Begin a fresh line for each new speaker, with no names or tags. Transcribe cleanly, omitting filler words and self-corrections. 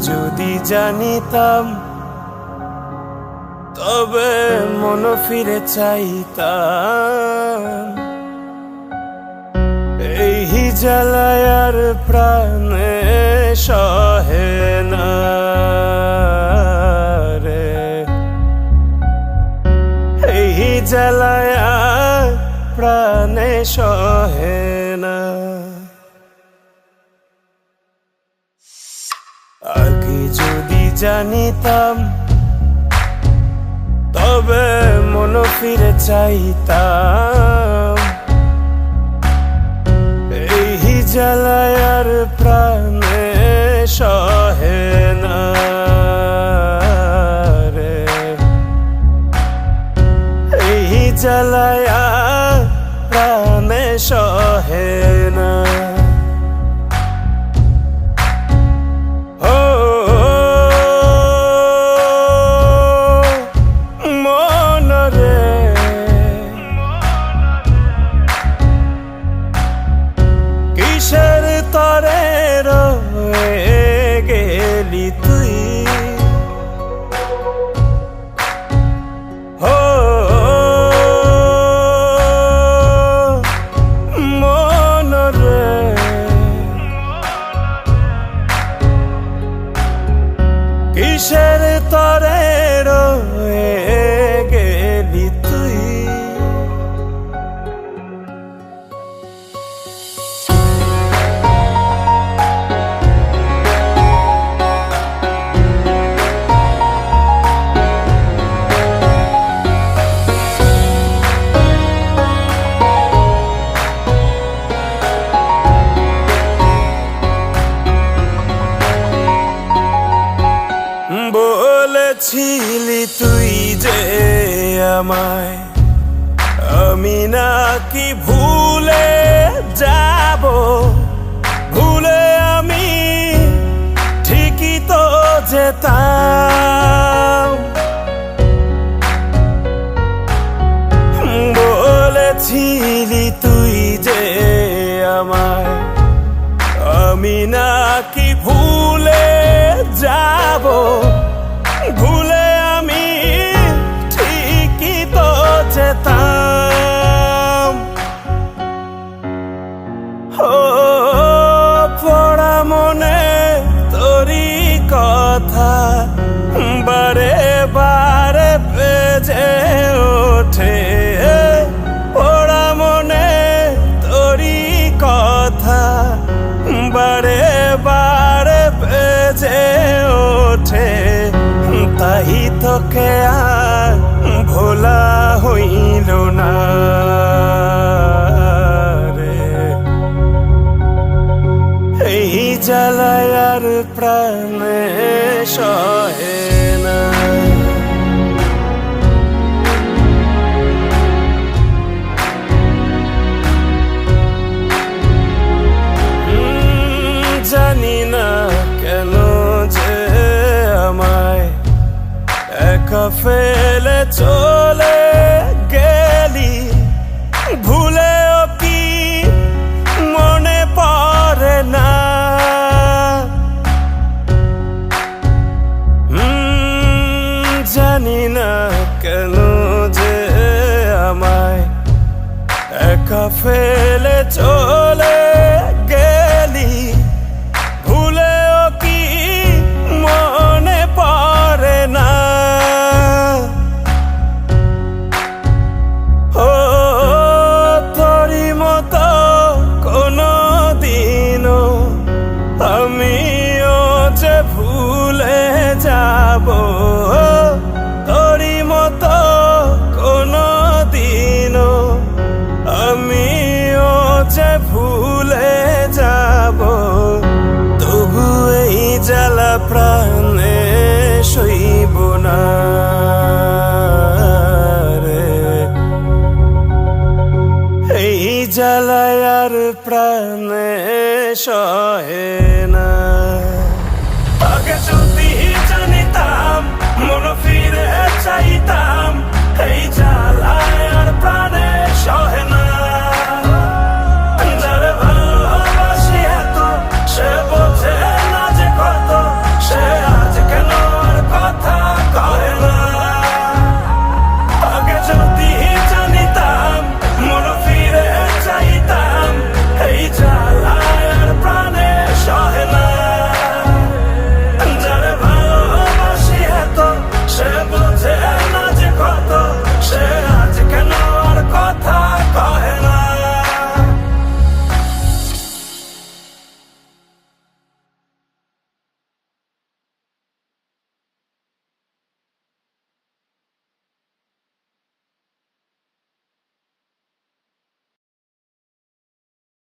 যদি জানিতাম তবে মন ফিরে চাইতাম। এই জ্বালায় আর প্রাণে সহে না রে, এই জ্বালায় আর প্রাণে সহে না। আগে যদি জানিতাম তবে মন ফিরে চাইতাম। এই জ্বালায় আর প্রাণে সহে না রে, এই জ্বালায় আর প্রাণে সহে না। কিসের তরে রয়ে গেলি তুই, হো মন রে, কিসের তরে রয়ে গেলি তুই। বলেছিলি তুই যে আমায়, আমি নাকি ভুলে যাব, ভুলে আমি ঠিকই তো যেতাম। বলেছিলি তুই যে আমায়, আমি নাকি ভুলে যাব, ভুলে আমি ঠিকই তো যেতাম। ও পড়া মনে তোরই কথা বারে বারে বেজে ওঠে, পড়া মনে তোরই কথা বারে বারে বেজে ওঠে। তাই তোকে আর ভোলা হইল না রে, এই জ্বালায় আর প্রাণে সহে না। জানি না কেন যে আমায় একা ফেলে চলে গেলি, ভুলেও কি মনে পড়ে না। জানি না কেন যে আমায় একা ফেলে চলে গেলি, ভুলেও কি মনে পড়ে না। ও তোরই মতো কোনো দিনও আমিও যে ভুলে যাব, তোরই মতো কোনো দিনও আমিও যে ভুলে যাব। তবু এই জ্বালা প্রাণে সইব না রে, এই জ্বালায় আর প্রাণে সহে না। আগে যদি জানিতাম মন ফিরে চাইতাম, এই